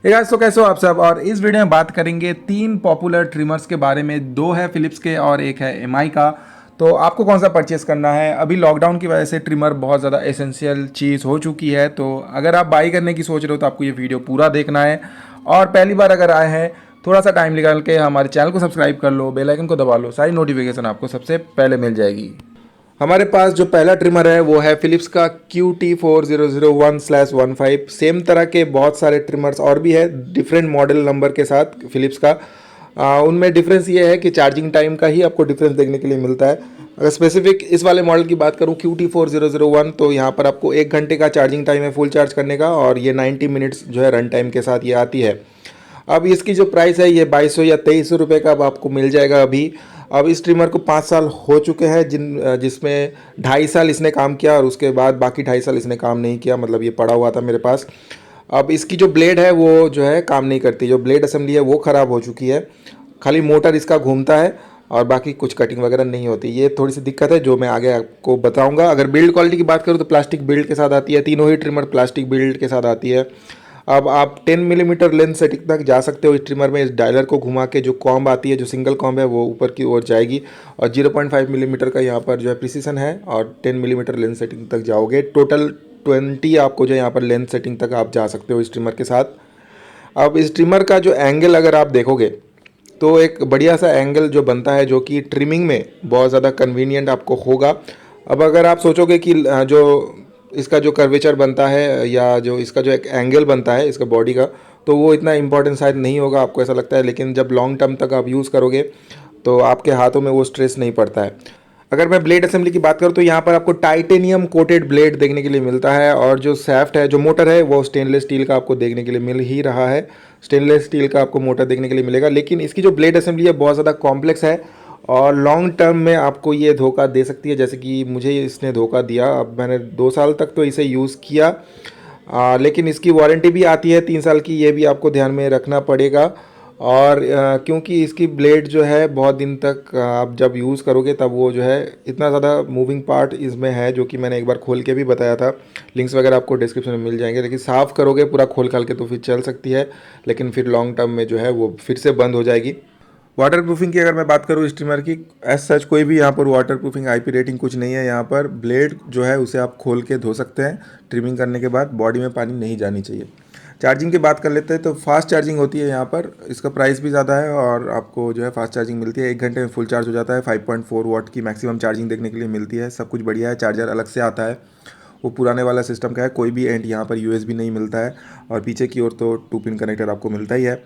Hey guys, तो कैसे हो आप सब। और इस वीडियो में बात करेंगे तीन पॉपुलर ट्रिमर्स के बारे में। दो है फिलिप्स के और एक है एमआई का। तो आपको कौन सा परचेस करना है? अभी लॉकडाउन की वजह से ट्रिमर बहुत ज़्यादा एसेंशियल चीज़ हो चुकी है। तो अगर आप बाई करने की सोच रहे हो तो आपको ये वीडियो पूरा देखना है। और पहली बार अगर आए हैं, थोड़ा सा टाइम निकाल के हमारे चैनल को सब्सक्राइब कर लो, बेल आइकन को दबा लो, सारी नोटिफिकेशन आपको सबसे पहले मिल जाएगी। हमारे पास जो पहला ट्रिमर है वो है फिलिप्स का QT4001/15। सेम तरह के बहुत सारे ट्रिमर्स और भी है डिफरेंट मॉडल नंबर के साथ फिलिप्स का। उनमें डिफरेंस ये है कि चार्जिंग टाइम का ही आपको डिफरेंस देखने के लिए मिलता है। अगर स्पेसिफिक इस वाले मॉडल की बात करूं QT4001, तो यहाँ पर आपको 1 घंटे का चार्जिंग टाइम है फुल चार्ज करने का, और ये 90 मिनट्स जो है रन टाइम के साथ ये आती है। अब इसकी जो प्राइस है ये 2200 या 2300 रुपये का अब आपको मिल जाएगा अभी। अब इस ट्रिमर को 5 साल हो चुके हैं, जिसमें 2.5 साल इसने काम किया और उसके बाद बाकी 2.5 साल इसने काम नहीं किया, मतलब ये पड़ा हुआ था मेरे पास। अब इसकी जो ब्लेड है वो जो है काम नहीं करती, जो ब्लेड असेंबली है वो ख़राब हो चुकी है। खाली मोटर इसका घूमता है और बाकी कुछ कटिंग वगैरह नहीं होती। ये थोड़ी सी दिक्कत है जो मैं आगे आपको बताऊंगा। अगर बिल्ड क्वालिटी की बात करूँ तो प्लास्टिक बिल्ड के साथ आती है, तीनों ही ट्रिमर प्लास्टिक बिल्ड के साथ आती है। अब आप 10 मिलीमीटर लेंथ सेटिंग तक जा सकते हो इस ट्रिमर में। इस डायलर को घुमा के जो कॉम्ब आती है, जो सिंगल कॉम्ब है, वो ऊपर की ओर जाएगी। और 0.5 मिलीमीटर का यहाँ पर जो है प्रिसीजन है, और 10 मिलीमीटर लेंथ सेटिंग तक जाओगे। टोटल 20 आपको जो यहाँ पर लेंथ सेटिंग तक आप जा सकते हो इस ट्रिमर के साथ। अब इस ट्रिमर का जो एंगल अगर आप देखोगे तो एक बढ़िया सा एंगल जो बनता है, जो कि ट्रिमिंग में बहुत ज़्यादा कन्वीनियंट आपको होगा। अब अगर आप सोचोगे कि जो इसका जो कर्वेचर बनता है या जो इसका जो एक एंगल बनता है इसका बॉडी का, तो वो इतना इंपॉर्टेंट शायद नहीं होगा, आपको ऐसा लगता है। लेकिन जब लॉन्ग टर्म तक आप यूज़ करोगे तो आपके हाथों में वो स्ट्रेस नहीं पड़ता है। अगर मैं ब्लेड असेंबली की बात करूँ तो यहाँ पर आपको टाइटेनियम कोटेड ब्लेड देखने के लिए मिलता है, और जो सैफ्ट है, जो मोटर है, वो स्टेनलेस स्टील का आपको देखने के लिए मिल ही रहा है। स्टेनलेस स्टील का आपको मोटर देखने के लिए मिलेगा। लेकिन इसकी जो ब्लेड असेंबली है बहुत ज़्यादा कॉम्प्लेक्स है, और लॉन्ग टर्म में आपको ये धोखा दे सकती है, जैसे कि मुझे इसने धोखा दिया। अब मैंने 2 साल तक तो इसे यूज़ किया, लेकिन इसकी वारंटी भी आती है 3 साल की, ये भी आपको ध्यान में रखना पड़ेगा। और क्योंकि इसकी ब्लेड जो है बहुत दिन तक आप जब यूज़ करोगे तब वो जो है इतना ज़्यादा मूविंग पार्ट इसमें है, जो कि मैंने एक बार खोल के भी बताया था। लिंक्स वगैरह आपको डिस्क्रिप्शन में मिल जाएंगे। लेकिन साफ़ करोगे पूरा खोल खाल के तो फिर चल सकती है, लेकिन फिर लॉन्ग टर्म में जो है वो फिर से बंद हो जाएगी। वाटर प्रूफिंग की अगर मैं बात करूँ स्टीमर की, एज सच कोई भी यहाँ पर वाटर प्रूफिंग आईपी रेटिंग कुछ नहीं है। यहाँ पर ब्लेड जो है उसे आप खोल के धो सकते हैं ट्रिमिंग करने के बाद, बॉडी में पानी नहीं जानी चाहिए। चार्जिंग की बात कर लेते हैं तो फास्ट चार्जिंग होती है यहाँ पर। इसका प्राइस भी ज़्यादा है और आपको जो है फास्ट चार्जिंग मिलती है। 1 घंटे में फुल चार्ज हो जाता है। 5.4 वाट की मैक्सिमम चार्जिंग देखने के लिए मिलती है। सब कुछ बढ़िया है। चार्जर अलग से आता है, वो पुराने वाला सिस्टम का है। कोई भी एंड यहाँ पर यूएसबी नहीं मिलता है, और पीछे की ओर तो 2 पिन कनेक्टर आपको मिलता ही है।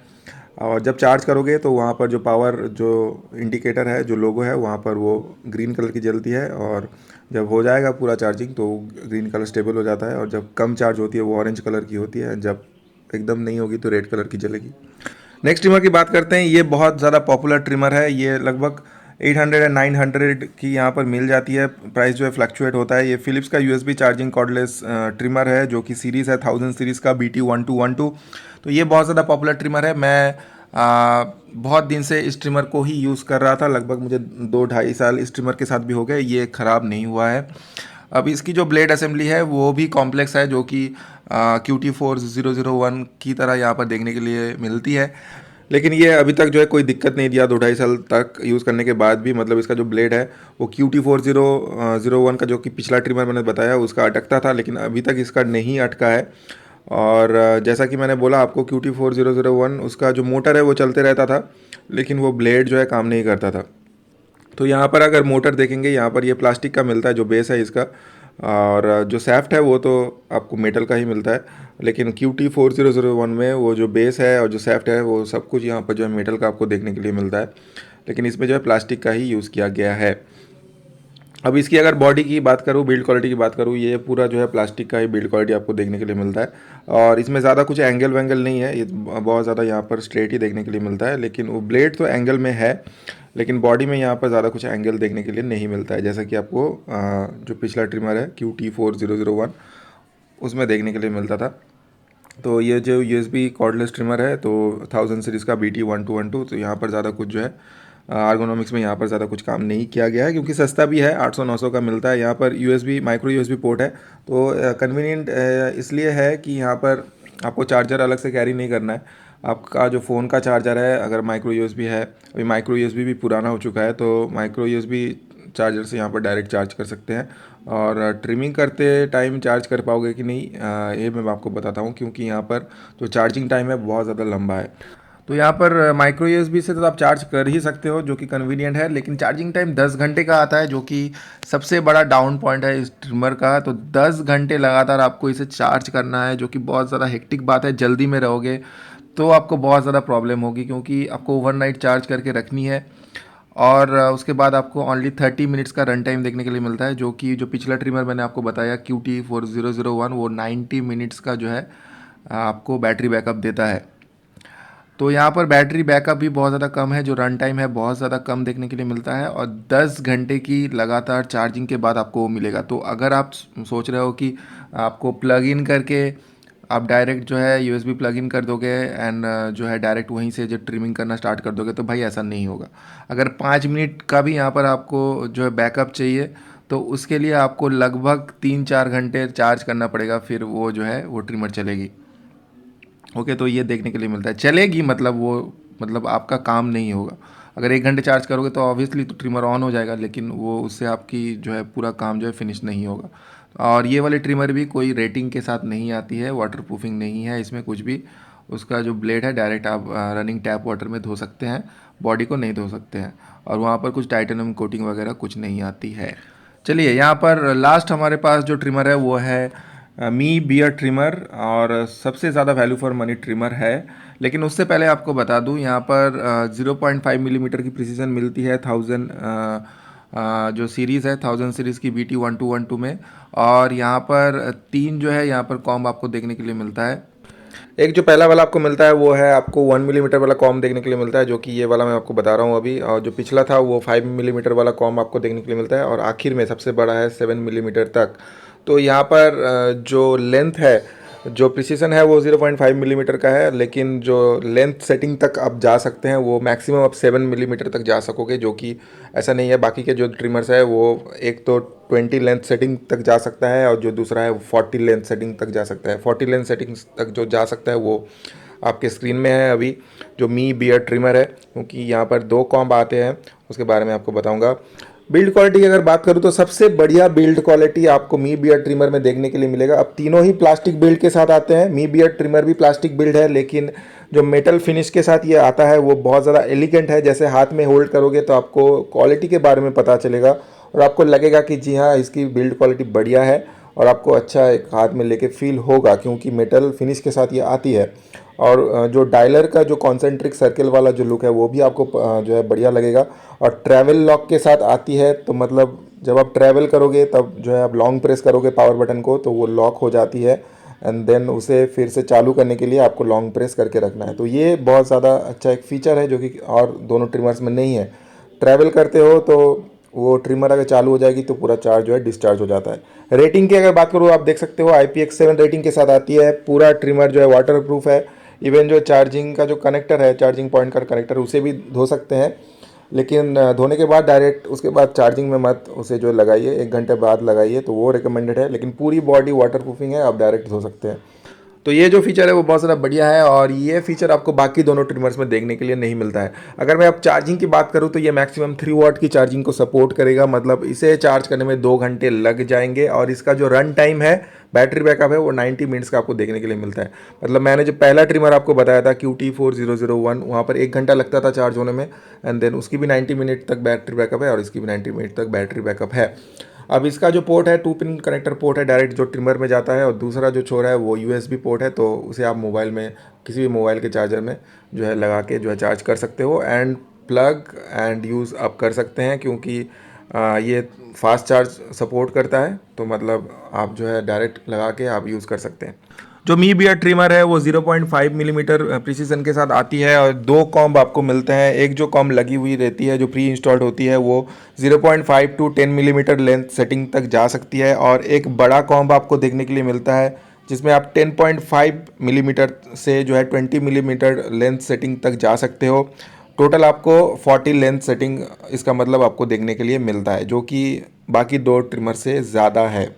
और जब चार्ज करोगे तो वहाँ पर जो पावर जो इंडिकेटर है, जो लोगो है, वहाँ पर वो ग्रीन कलर की जलती है। और जब हो जाएगा पूरा चार्जिंग तो ग्रीन कलर स्टेबल हो जाता है, और जब कम चार्ज होती है वो ऑरेंज कलर की होती है। जब एकदम नहीं होगी तो रेड कलर की जलेगी। नेक्स्ट ट्रिमर की बात करते हैं। ये बहुत ज़्यादा पॉपुलर ट्रिमर है। ये लगभग 800 एंड 900 की यहाँ पर मिल जाती है। प्राइस जो है फ्लक्चुएट होता है। ये फिलिप्स का यूएसबी चार्जिंग कॉर्डलेस ट्रिमर है, जो कि सीरीज़ है 1000 सीरीज़ का BT1212। तो ये बहुत ज़्यादा पॉपुलर ट्रिमर है। मैं बहुत दिन से इस ट्रिमर को ही यूज़ कर रहा था। लगभग मुझे 2-2.5 साल इस ट्रिमर के साथ भी हो गए। ये ख़राब नहीं हुआ है। अब इसकी जो ब्लेड असेंबली है वो भी कॉम्प्लेक्स है, जो कि QT4001 की तरह यहाँ पर देखने के लिए मिलती है। लेकिन ये अभी तक जो है कोई दिक्कत नहीं दिया 2-2.5 साल तक यूज़ करने के बाद भी। मतलब इसका जो ब्लेड है वो QT4001 का, जो कि पिछला ट्रिमर मैंने बताया, उसका अटकता था, लेकिन अभी तक इसका नहीं अटका है। और जैसा कि मैंने बोला आपको, QT4001 उसका जो मोटर है वो चलते रहता था, लेकिन वो ब्लेड जो है काम नहीं करता था। तो यहाँ पर अगर मोटर देखेंगे, यहाँ पर ये प्लास्टिक का मिलता है जो बेस है इसका, और जो सैफ्ट है वो तो आपको मेटल का ही मिलता है। लेकिन QT4001 में वो जो बेस है और जो सैफ्ट है वो सब कुछ यहाँ पर जो है मेटल का आपको देखने के लिए मिलता है। लेकिन इसमें जो है प्लास्टिक का ही यूज़ किया गया है। अब इसकी अगर बॉडी की बात करूँ, बिल्ड क्वालिटी की बात करूँ, ये पूरा जो है प्लास्टिक का ही बिल्ड क्वालिटी आपको देखने के लिए मिलता है। और इसमें ज़्यादा कुछ एंगल वेंगल नहीं है, ये बहुत ज़्यादा यहाँ पर स्ट्रेट ही देखने के लिए मिलता है। लेकिन वो ब्लेड तो एंगल में है, लेकिन बॉडी में यहाँ पर ज़्यादा कुछ एंगल देखने के लिए नहीं मिलता है, जैसा कि आपको जो पिछला ट्रिमर है QT4001 उसमें देखने के लिए मिलता था। तो ये जो USB कॉर्डलेस ट्रिमर है, तो 1000 सीरीज़ का BT1212, तो यहाँ पर ज़्यादा कुछ जो है आर्गोनॉमिक्स में यहाँ पर ज़्यादा कुछ काम नहीं किया गया है, क्योंकि सस्ता भी है, 800-900 का मिलता है। यहाँ पर USB माइक्रो USB पोर्ट है, तो कन्वीनियंट इसलिए है कि यहाँ पर आपको चार्जर अलग से कैरी नहीं करना है। आपका जो फ़ोन का चार्जर है, अगर माइक्रो यूएसबी है, अभी माइक्रो यूएसबी भी पुराना हो चुका है, तो माइक्रो यूएसबी चार्जर से यहाँ पर डायरेक्ट चार्ज कर सकते हैं। और ट्रिमिंग करते टाइम चार्ज कर पाओगे कि नहीं, ये मैं आपको बताता हूँ, क्योंकि यहाँ पर जो चार्जिंग टाइम है बहुत ज़्यादा लंबा है। तो यहाँ पर माइक्रो यूएसबी से तो आप चार्ज कर ही सकते हो, जो कि कन्वीनियंट है, लेकिन चार्जिंग टाइम 10 घंटे का आता है, जो कि सबसे बड़ा डाउन पॉइंट है इस ट्रिमर का। तो 10 घंटे लगातार आपको इसे चार्ज करना है, जो कि बहुत ज़्यादा हेक्टिक बात है। जल्दी में रहोगे तो आपको बहुत ज़्यादा प्रॉब्लम होगी, क्योंकि आपको ओवरनाइट चार्ज करके रखनी है। और उसके बाद आपको ओनली 30 मिनट्स का रन टाइम देखने के लिए मिलता है, जो कि जो पिछला ट्रिमर मैंने आपको बताया QT4001, वो 90 मिनट्स का जो है आपको बैटरी बैकअप देता है। तो यहाँ पर बैटरी बैकअप भी बहुत ज़्यादा कम है, जो रन टाइम है बहुत ज़्यादा कम देखने के लिए मिलता है, और 10 घंटे की लगातार चार्जिंग के बाद आपको वो मिलेगा। तो अगर आप सोच रहे हो कि आपको प्लग इन करके आप डायरेक्ट जो है यूएसबी प्लग इन कर दोगे एंड जो है डायरेक्ट वहीं से जो ट्रिमिंग करना स्टार्ट कर दोगे, तो भाई ऐसा नहीं होगा। अगर 5 मिनट का भी यहाँ पर आपको जो है बैकअप चाहिए, तो उसके लिए आपको लगभग 3-4 घंटे चार्ज करना पड़ेगा, फिर वो जो है वो ट्रिमर चलेगी। ओके, तो ये देखने के लिए मिलता है। चलेगी मतलब वो, मतलब आपका काम नहीं होगा। अगर 1 घंटे चार्ज करोगे तो ऑब्वियसली तो ट्रिमर ऑन हो जाएगा, लेकिन वो उससे आपकी जो है पूरा काम जो है फिनिश नहीं होगा। और ये वाली ट्रिमर भी कोई रेटिंग के साथ नहीं आती है, वाटर प्रूफिंग नहीं है इसमें कुछ भी। उसका जो ब्लेड है डायरेक्ट आप रनिंग टैप वाटर में धो सकते हैं, बॉडी को नहीं धो सकते हैं। और वहाँ पर कुछ टाइटेनियम कोटिंग वगैरह कुछ नहीं आती है। चलिए, यहाँ पर लास्ट हमारे पास जो ट्रिमर है वो है मी बियर्ड ट्रिमर, और सबसे ज़्यादा वैल्यू फॉर मनी ट्रिमर है। लेकिन उससे पहले आपको बता दूं, यहाँ पर 0.5 मिलीमीटर की प्रिसीजन मिलती है 1000 जो सीरीज़ है 1000 सीरीज़ की BT1212 में। और यहाँ पर 3 जो है यहाँ पर कॉम्ब आपको देखने के लिए मिलता है। एक जो पहला वाला आपको मिलता है वो है आपको 1 मिलीमीटर वाला कॉम देखने के लिए मिलता है, जो कि ये वाला मैं आपको बता रहा हूँ अभी। और जो पिछला था वो 5 मिलीमीटर वाला कॉम आपको देखने के लिए मिलता है, और आखिर में सबसे बड़ा है 7 मिलीमीटर तक। तो यहाँ पर जो लेंथ है, जो प्रिसीजन है वो 0.5 मिलीमीटर का है, लेकिन जो लेंथ सेटिंग तक आप जा सकते हैं वो मैक्सिमम आप 7 मिलीमीटर तक जा सकोगे, जो कि ऐसा नहीं है। बाकी के जो ट्रिमर्स है वो एक तो 20 लेंथ सेटिंग तक जा सकता है, और जो दूसरा है 40 लेंथ सेटिंग तक जा सकता है। 40 लेंथ सेटिंग तक जो जा सकता है वो आपके स्क्रीन में है अभी, जो मी बियर्ड ट्रिमर है, क्योंकि यहाँ पर 2 कॉम्ब आते हैं, उसके बारे में आपको बताऊँगा। बिल्ड क्वालिटी की अगर बात करूँ तो सबसे बढ़िया बिल्ड क्वालिटी आपको मी बियर्ड ट्रिमर में देखने के लिए मिलेगा। अब तीनों ही प्लास्टिक बिल्ड के साथ आते हैं। मी बियर्ड ट्रिमर भी प्लास्टिक बिल्ड है, लेकिन जो मेटल फिनिश के साथ ये आता है वो बहुत ज़्यादा एलिगेंट है। जैसे हाथ में होल्ड करोगे तो आपको क्वालिटी के बारे में पता चलेगा, और आपको लगेगा कि जी हाँ, इसकी बिल्ड क्वालिटी बढ़िया है, और आपको अच्छा एक हाथ में लेके फील होगा, क्योंकि मेटल फिनिश के साथ ये आती है। और जो डायलर का जो कॉन्सेंट्रिक सर्कल वाला जो लुक है वो भी आपको जो है बढ़िया लगेगा। और ट्रैवल लॉक के साथ आती है, तो मतलब जब आप ट्रैवल करोगे तब जो है आप लॉन्ग प्रेस करोगे पावर बटन को तो वो लॉक हो जाती है, एंड देन उसे फिर से चालू करने के लिए आपको लॉन्ग प्रेस करके रखना है। तो ये बहुत ज़्यादा अच्छा एक फ़ीचर है, जो कि और दोनों ट्रिमर्स में नहीं है। ट्रैवल करते हो तो वो ट्रिमर अगर चालू हो जाएगी तो पूरा चार्ज जो है डिस्चार्ज हो जाता है। रेटिंग की अगर बात करूँ, आप देख सकते हो IPX7 रेटिंग के साथ आती है। पूरा ट्रिमर जो है वाटर प्रूफ है। इवन जो चार्जिंग का जो कनेक्टर है, चार्जिंग पॉइंट का कनेक्टर, उसे भी धो सकते हैं, लेकिन धोने के बाद डायरेक्ट उसके बाद चार्जिंग में मत उसे जो लगाइए, 1 घंटे बाद लगाइए, तो वो रिकमेंडेड है। लेकिन पूरी बॉडी वाटर प्रूफिंग है, आप डायरेक्ट धो सकते हैं। तो ये जो फीचर है वो बहुत ज़्यादा बढ़िया है, और ये फीचर आपको बाकी दोनों ट्रिमर्स में देखने के लिए नहीं मिलता है। अगर मैं अब चार्जिंग की बात करूँ तो ये मैक्सिमम 3 वाट की चार्जिंग को सपोर्ट करेगा, मतलब इसे चार्ज करने में 2 घंटे लग जाएंगे। और इसका जो रन टाइम है, बैटरी बैकअप है, वो 90 मिनट्स का आपको देखने के लिए मिलता है। मतलब मैंने जो पहला ट्रिमर आपको बताया था QT4001, वहाँ पर 1 घंटा लगता था चार्ज होने में, एंड देन उसकी भी 90 मिनट तक बैटरी बैकअप है, और इसकी भी 90 मिनट तक बैटरी बैकअप है। अब इसका जो पोर्ट है 2 पिन कनेक्टर पोर्ट है, डायरेक्ट जो ट्रिमर में जाता है, और दूसरा जो छोर है वो USB पोर्ट है। तो उसे आप मोबाइल में किसी भी मोबाइल के चार्जर में जो है लगा के जो है चार्ज कर सकते हो, एंड प्लग एंड यूज़ आप कर सकते हैं, क्योंकि ये फास्ट चार्ज सपोर्ट करता है। तो मतलब आप जो है डायरेक्ट लगा के आप यूज़ कर सकते हैं। जो मी बियर्ड ट्रिमर है वो 0.5 मिलीमीटर प्रिसीजन के साथ आती है, और 2 कॉम्ब आपको मिलते हैं। एक जो कॉम्ब लगी हुई रहती है, जो प्री इंस्टॉल्ड होती है, वो 0.5 टू 10 मिलीमीटर लेंथ सेटिंग तक जा सकती है, और एक बड़ा कॉम्ब आपको देखने के लिए मिलता है, जिसमें आप 10.5 मिलीमीटर से जो है 20 मिलीमीटर लेंथ सेटिंग तक जा सकते हो। टोटल आपको 40 लेंथ सेटिंग इसका मतलब आपको देखने के लिए मिलता है, जो कि बाकी 2 ट्रिमर से ज़्यादा है।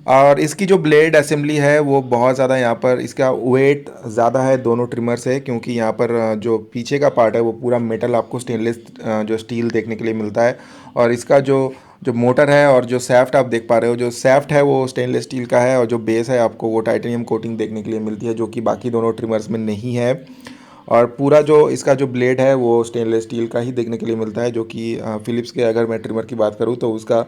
और इसकी जो ब्लेड असेंबली है वो बहुत ज़्यादा यहाँ पर इसका वेट ज़्यादा है दोनों ट्रिमर से, क्योंकि यहाँ पर जो पीछे का पार्ट है वो पूरा मेटल आपको स्टेनलेस जो स्टील देखने के लिए मिलता है। और इसका जो जो मोटर है और जो सैफ्ट आप देख पा रहे हो, जो सैफ्ट है वो स्टेनलेस स्टील का है और जो बेस है आपको वो टाइटेनियम कोटिंग देखने के लिए मिलती है, जो कि बाकी दोनों ट्रिमर्स में नहीं है। और पूरा जो इसका जो ब्लेड है वो स्टेनलेस स्टील का ही देखने के लिए मिलता है, जो कि फ़िलिप्स के अगर मैं ट्रिमर की बात करूँ तो उसका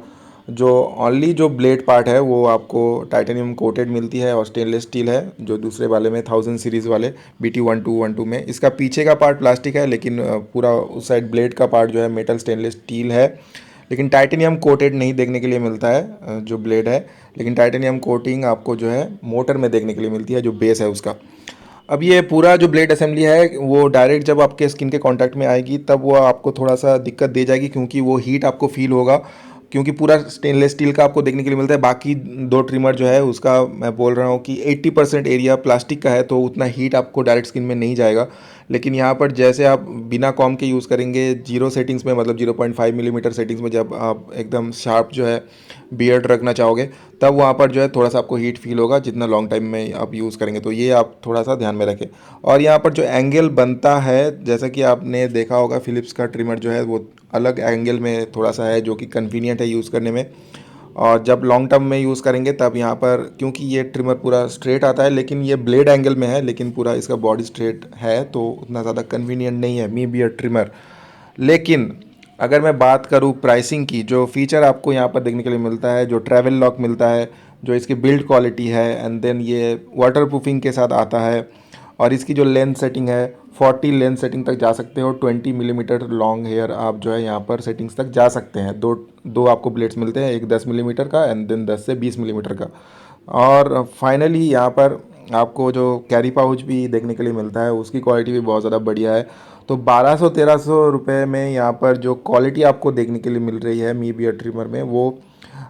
जो ओनली जो ब्लेड पार्ट है वो आपको टाइटेनियम कोटेड मिलती है और स्टेनलेस स्टील है, जो दूसरे वाले में 1000 सीरीज़ वाले BT1212 में इसका पीछे का पार्ट प्लास्टिक है, लेकिन पूरा उस साइड ब्लेड का पार्ट जो है मेटल स्टेनलेस स्टील है। लेकिन टाइटेनियम कोटेड नहीं देखने के लिए मिलता है जो ब्लेड है, लेकिन टाइटेनियम कोटिंग आपको जो है मोटर में देखने के लिए मिलती है, जो बेस है उसका। अब ये पूरा जो ब्लेड असेंबली है वो डायरेक्ट जब आपके स्किन के कांटेक्ट में आएगी तब वो आपको थोड़ा सा दिक्कत दे जाएगी, क्योंकि वो हीट आपको फील होगा, क्योंकि पूरा स्टेनलेस स्टील का आपको देखने के लिए मिलता है। बाकी दो ट्रिमर जो है उसका मैं बोल रहा हूँ कि 80% एरिया प्लास्टिक का है, तो उतना हीट आपको डायरेक्ट स्किन में नहीं जाएगा। लेकिन यहाँ पर जैसे आप बिना कॉम के यूज़ करेंगे जीरो सेटिंग्स में, मतलब 0.5 मिलीमीटर सेटिंग्स में, जब आप एकदम शार्प जो है बियर्ड रखना चाहोगे तब वहाँ पर जो है थोड़ा सा आपको हीट फील होगा जितना लॉन्ग टाइम में आप यूज़ करेंगे। तो ये आप थोड़ा सा ध्यान में रखें। और यहाँ पर जो एंगल बनता है, जैसा कि आपने देखा होगा फ़िलिप्स का ट्रिमर जो है वो अलग एंगल में थोड़ा सा है, जो कि कन्वीनियंट है यूज़ करने में। और जब लॉन्ग टर्म में यूज़ करेंगे तब यहाँ पर, क्योंकि ये ट्रिमर पूरा स्ट्रेट आता है लेकिन ये ब्लेड एंगल में है, लेकिन पूरा इसका बॉडी स्ट्रेट है, तो उतना ज़्यादा कन्वीनियंट नहीं है मी बियर्ड ट्रिमर। लेकिन अगर मैं बात करूँ प्राइसिंग की, जो फीचर आपको यहाँ पर देखने के लिए मिलता है, जो ट्रैवल लॉक मिलता है, जो इसकी बिल्ड क्वालिटी है, एंड देन ये वाटर प्रूफिंग के साथ आता है। और इसकी जो लेंथ सेटिंग है 40 लेंथ सेटिंग तक जा सकते हो, 20 मिलीमीटर लॉन्ग हेयर आप जो है यहाँ पर सेटिंग्स तक जा सकते हैं। दो आपको ब्लेड्स मिलते हैं, एक 10 मिलीमीटर का एंड देन 10 से 20 मिलीमीटर का। और फाइनली यहाँ पर आपको जो कैरी पाउच भी देखने के लिए मिलता है उसकी क्वालिटी भी बहुत ज़्यादा बढ़िया है। तो 1200-1300 रुपये में यहाँ पर जो क्वालिटी आपको देखने के लिए मिल रही है मी बियर्ड ट्रिमर में, वो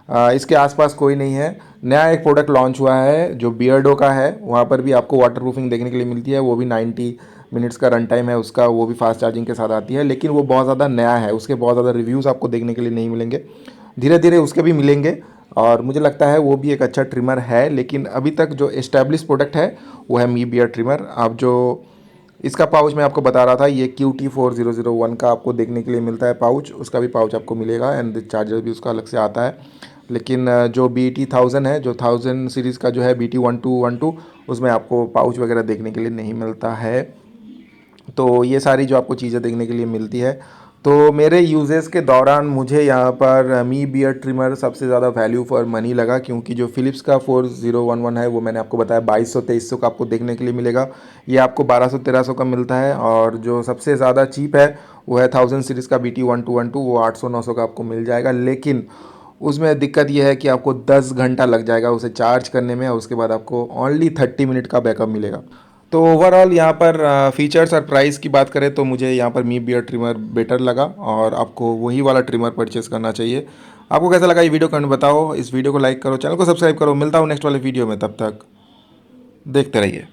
इसके आसपास कोई नहीं है। नया एक प्रोडक्ट लॉन्च हुआ है जो बियर्डो का है, वहाँ पर भी आपको वाटर प्रूफिंग देखने के लिए मिलती है, वो भी 90 मिनट्स का रन टाइम है उसका, वो भी फास्ट चार्जिंग के साथ आती है। लेकिन वो बहुत ज़्यादा नया है, उसके बहुत ज़्यादा रिव्यूज़ आपको देखने के लिए नहीं मिलेंगे, धीरे धीरे उसके भी मिलेंगे। और मुझे लगता है वो भी एक अच्छा ट्रिमर है, लेकिन अभी तक जो एस्टेब्लिश प्रोडक्ट है वो है मी बियर्ड ट्रिमर। आप जो इसका पाउच मैं आपको बता रहा था, ये QT4001 का आपको देखने के लिए मिलता है पाउच, उसका भी पाउच आपको मिलेगा एंड चार्जर भी उसका अलग से आता है। लेकिन जो BT1000 है, जो 1000 सीरीज़ का जो है BT1212, उसमें आपको पाउच वगैरह देखने के लिए नहीं मिलता है। तो ये सारी जो आपको चीज़ें देखने के लिए मिलती है। तो मेरे यूजेस के दौरान मुझे यहाँ पर मी बियर्ड ट्रिमर सबसे ज़्यादा वैल्यू फॉर मनी लगा, क्योंकि जो फ़िलिप्स का 4011 है वो मैंने आपको बताया 2200-2300 का आपको देखने के लिए मिलेगा, ये आपको 1200-1300 का मिलता है। और जो सबसे ज़्यादा चीप है वो है 1000 सीरीज़ का BT1212, वो 800-900 का आपको मिल जाएगा। लेकिन उसमें दिक्कत यह है कि आपको 10 घंटा लग जाएगा उसे चार्ज करने में, और उसके बाद आपको ओनली 30 मिनट का बैकअप मिलेगा। तो ओवरऑल यहाँ पर फीचर्स और प्राइस की बात करें तो मुझे यहाँ पर मी बियर्ड ट्रिमर बेटर लगा, और आपको वही वाला ट्रिमर परचेस करना चाहिए। आपको कैसा लगा ये वीडियो कमेंट बताओ, इस वीडियो को लाइक करो, चैनल को सब्सक्राइब करो। मिलता हूँ नेक्स्ट वाले वीडियो में, तब तक देखते रहिए।